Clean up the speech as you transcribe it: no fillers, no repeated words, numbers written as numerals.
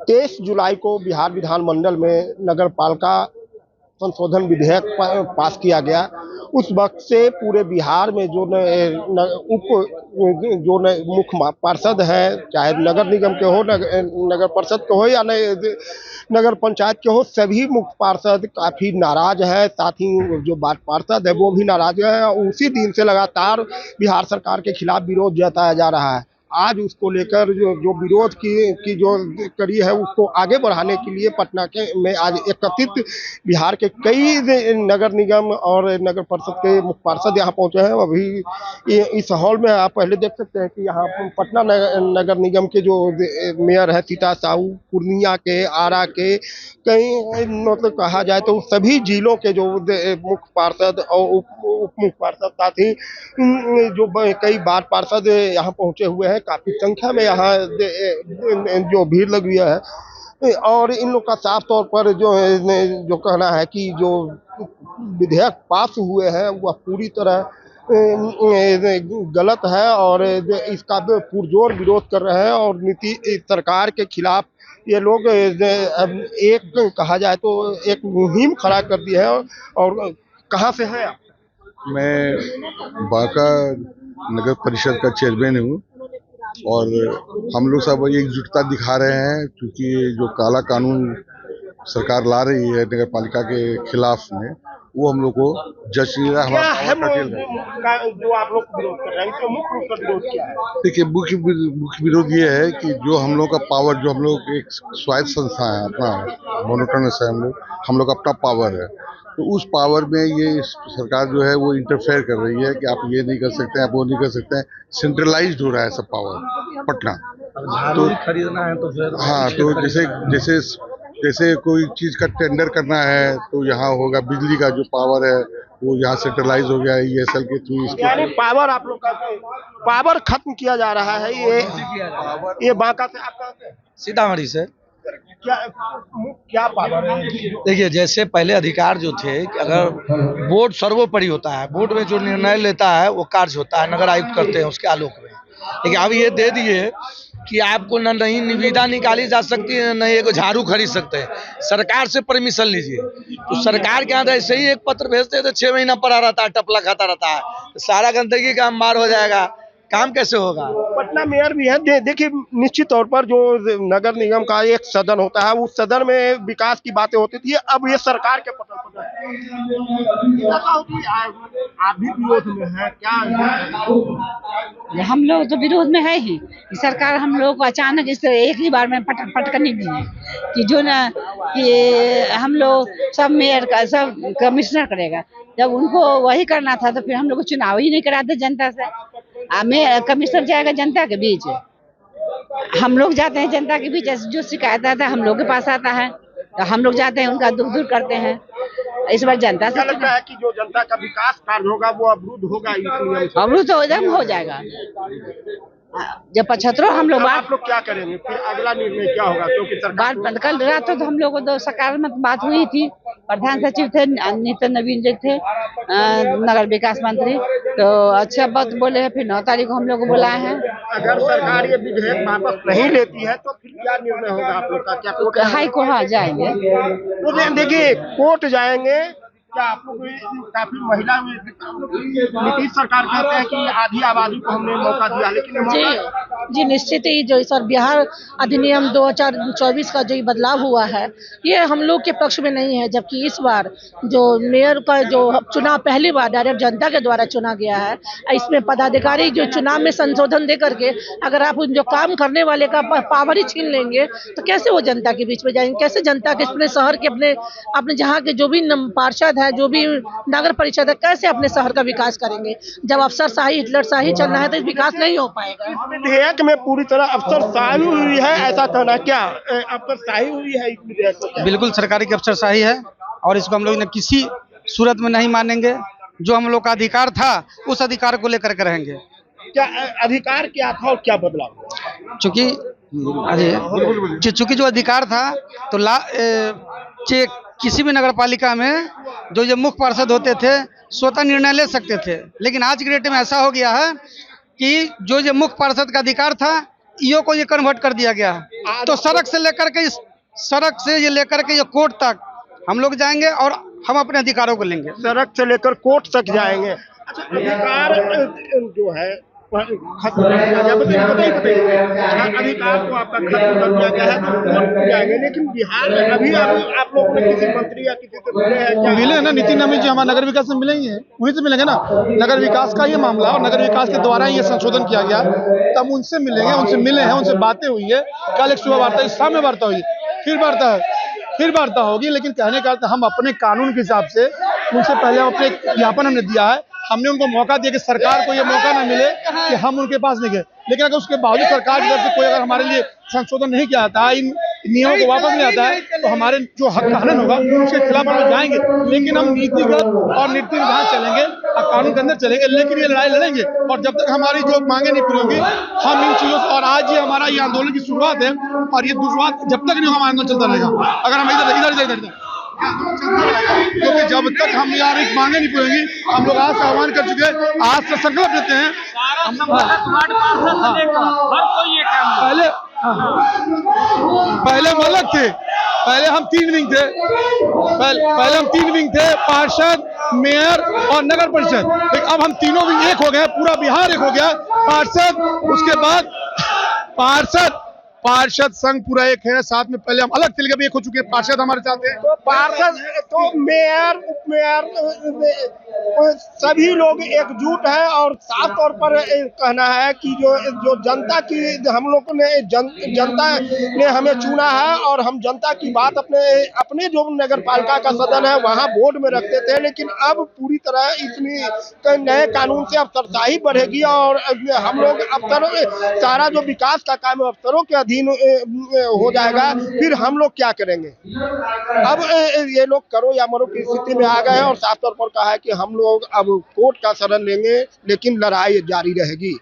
23 जुलाई को बिहार विधानमंडल में नगर पालिका संशोधन विधेयक पास किया गया। उस वक्त से पूरे बिहार में जो मुख्य पार्षद हैं, चाहे नगर निगम के हो, नगर परिषद के हो या नगर पंचायत के हो, सभी मुख्य पार्षद काफी नाराज है। साथ ही जो वार्ड पार्षद है वो भी नाराज है। उसी दिन से लगातार बिहार सरकार के खिलाफ विरोध जताया जा रहा है। आज उसको लेकर जो विरोध की जो कड़ी है उसको आगे बढ़ाने के लिए पटना में आज एकत्रित बिहार के कई नगर निगम और नगर परिषद के मुख्य पार्षद यहाँ पहुंचे हैं। अभी इस हॉल में आप पहले देख सकते हैं कि यहाँ पटना नगर निगम के जो मेयर है सीता साहू, पूर्णिया के, आरा के, कई मतलब कहा जाए तो सभी जिलों के जो मुख्य पार्षद और उप मुख्य पार्षद, साथ ही जो कई वार्ड पार्षद यहाँ पहुंचे हुए हैं। काफी संख्या में यहाँ जो भीड़ लगी है और इन लोग का साफ तौर पर जो कहना है कि जो विधेयक पास हुए हैं वह पूरी तरह गलत है और इसका पुरजोर विरोध कर रहे हैं और नीतीश सरकार के खिलाफ ये लोग एक कहा जाए तो एक मुहिम खड़ा कर दी है। और कहाँ से है आप? मैं बांका नगर परिषद का चेयरमैन हूँ और हम लोग सब एकजुटता दिखा रहे हैं क्योंकि जो काला कानून सरकार ला रही है नगर पालिका के खिलाफ में, वो हम लोग को जज नहीं रहा। जो आप लोग विरोध कर रहे हैं, मुख्य रूप से विरोध क्या है? देखिए, मुख्य विरोध ये है कि जो हम लोग का पावर, जो हम लोग एक स्वायत्त संस्था है, अपना मोनोटोनस है, हम लोग अपना पावर है, तो उस पावर में ये सरकार जो है वो इंटरफेयर कर रही है कि आप ये नहीं कर सकते, आप वो नहीं कर सकते हैं। सेंट्रलाइज्ड हो रहा है सब पावर पटना। तो खरीदना है तो फिर हाँ, तो जैसे कोई चीज का टेंडर करना है तो यहाँ होगा। बिजली का जो पावर है वो यहाँ सेंट्रलाइज हो गया है ESL के थ्रू। यानी पावर आप लोग का पावर खत्म किया जा रहा है। ये बांका से आपका सीतामढ़ी से क्या पावर है? देखिए, जैसे पहले अधिकार जो थे कि अगर बोर्ड सर्वोपरि होता है, बोर्ड में जो निर्णय लेता है वो कार्य होता है, नगर आयुक्त करते हैं उसके आलोक में। लेकिन अब ये दे दिए कि आपको न नई निविदा निकाली जा सकती है, न एक झाड़ू खरीद सकते हैं, सरकार से परमिशन लीजिए। तो सरकार के यहाँ ऐसे ही एक पत्र भेजते हैं तो 6 महीना पड़ा रहता है, टपला खाता रहता है, तो सारा गंदगी का अंबार हो जाएगा। काम कैसे होगा? पटना मेयर भी है। देखिए, निश्चित तौर पर जो नगर निगम का एक सदन होता है, उस सदन में विकास की बातें होती थी। अब ये सरकार के पटल पर आप भी विरोध में है क्या? हम लोग तो विरोध में है ही। सरकार हम लोग को अचानक इस एक ही बार में पटकने दी है कि जो ना कि हम लोग सब मेयर का सब कमिश्नर करेगा। जब उनको वही करना था तो फिर हम लोग को चुनाव ही नहीं कराते जनता से। हमें कमिश्नर जाएगा जनता के बीच, हम लोग जाते हैं जनता के बीच। जो शिकायत आता है हम लोग के पास आता है, तो हम लोग जाते हैं उनका दुख दूर करते हैं। इस बार जनता से लगता है कि जो जनता का विकास कार्य होगा वो अवरुद्ध होगा। अवरुद्ध तो एकदम हो जाएगा। जब 75 हम लोग आप लोग क्या करेंगे फिर? अगला निर्णय क्या होगा? क्योंकि सरकार कल रात तो हम लोगों को सकारात्मक बात हुई थी। प्रधान सचिव थे नितिन नवीन जी थे, नगर विकास मंत्री, तो अच्छा बात बोले हैं। फिर 9 तारीख को हम लोग को बुलाए हैं। अगर सरकार ये विधेयक वापस नहीं लेती है तो फिर क्या निर्णय होगा आप लोग का? क्या हाई कोर्ट जाएंगे? तो देखिए, कोर्ट जाएंगे। क्या आप लोग काफी महिला नीतीश सरकार कहते हैं कि आधी आबादी को हमने मौका दिया, लेकिन जी निश्चित ही जो इस बार बिहार अधिनियम 2024 का जो बदलाव हुआ है ये हम लोग के पक्ष में नहीं है। जबकि इस बार जो मेयर का जो चुनाव पहली बार डायरेक्ट जनता के द्वारा चुना गया है, इसमें पदाधिकारी जो चुनाव में संशोधन दे करके अगर आप जो काम करने वाले का पावर ही छीन लेंगे तो कैसे वो जनता के बीच में जाएंगे? कैसे जनता के अपने शहर के अपने जहाँ के जो भी पार्षद है, जो भी नगर परिषद है, कैसे अपने शहर का विकास करेंगे? जब अफसरशाही हिटलरशाही चलना है तो विकास नहीं हो पाएगा। विधेयक में पूरी तरह अफसरशाही हुई है, ऐसा कहना क्या? अफसरशाही हुई है इस विधेयक में? बिल्कुल सरकारी की अफसरशाही है और इसको हम लोग किसी सूरत में नहीं मानेंगे। जो हम लोग का अधिकार था उस अधिकार को लेकर के रहेंगे। क्या अधिकार क्या था और क्या बदलाव? चूंकि जो अधिकार था तो किसी भी नगर पालिका में जो मुख्य पार्षद होते थे स्वतः निर्णय ले सकते थे, लेकिन आज के डेट में ऐसा हो गया है कि जो मुख्य पार्षद का अधिकार था ईओ को ये कन्वर्ट कर दिया गया है। तो सड़क से ये लेकर के ये कोर्ट तक हम लोग जाएंगे और हम अपने अधिकारों को लेंगे। सड़क से लेकर कोर्ट तक जाएंगे। अच्छा, अधिकार जो है खत्म कर दिया गया, बताइए अधिकार को आपका खत्म कर दिया गया है तो कोर्ट में जाएंगे, लेकिन बिहार में अभी आप लोग ने किसी मंत्री या किसी से मिले हैं क्या? मिले ना, नितिन नवीन जी हमारे नगर विकास से मिलेंगे, उन्हीं से मिलेंगे ना। नगर विकास का ये मामला और नगर विकास के द्वारा ये संशोधन किया गया, तब उनसे मिलेंगे, उनसे मिले हैं, उनसे बातें हुई है। कल एक सुबह वार्ता, शाम में वार्ता हुई, फिर वार्ता होगी। लेकिन कहने का हम अपने कानून के हिसाब से उनसे पहले अपने ज्ञापन हमने दिया है। हमने उनको मौका दिया कि सरकार को ये मौका ना मिले कि हम उनके पास नहीं गए, लेकिन अगर उसके बावजूद सरकार की तरफ से कोई अगर हमारे लिए संशोधन नहीं किया जाता है, इन नियमों को वापस नहीं आता है, तो हमारे जो हक का हनन होगा उसके खिलाफ हम लोग जाएंगे। लेकिन हम नीतिगत और नीति विधान चलेंगे और कानून के अंदर चलेंगे, लेकिन ये लड़ाई लड़ेंगे। और जब तक हमारी जो मांगे नहीं पूरी होंगी, हम इन चीजों से, और आज ये हमारा ये आंदोलन की शुरुआत है और ये शुरुआत जब तक नहीं होगा हमारा आंदोलन चलता रहेगा। अगर हम इधर क्योंकि जब तक हम यार एक मांगे नहीं पूरेंगी, हम लोग आज से आह्वान कर चुके हैं, आज से संकल्प लेते हैं। पहले हम अलग थे, पहले हम 3 विंग थे, पहले हम 3 विंग थे, पार्षद, मेयर और नगर परिषद। लेकिन अब हम तीनों विंग एक हो गए, पूरा बिहार एक हो गया। पार्षद, उसके बाद पार्षद संघ पूरा एक है, साथ में पहले हम अलग थे लेकिन एक हो चुके हैं। पार्षद हमारे साथ हैं, तो पार्षद, तो मेयर, उप मेयर सभी लोग एकजुट है और साफ तौर पर कहना है कि जो जनता की हम लोगों ने जनता ने हमें चुना है और हम जनता की बात अपने जो नगर पालिका का सदन है वहाँ बोर्ड में रखते थे। लेकिन अब पूरी तरह इतनी नए कानून से अफसरशाही बढ़ेगी और हम लोग अफसरों, सारा जो विकास का काम है अफसरों के अधीन हो जाएगा। फिर हम लोग क्या करेंगे? अब ये लोग करो या मरो की स्थिति में आ गए हैं और साफ तौर पर कहा है कि हम लोग अब कोर्ट का शरण लेंगे, लेकिन लड़ाई जारी रहेगी।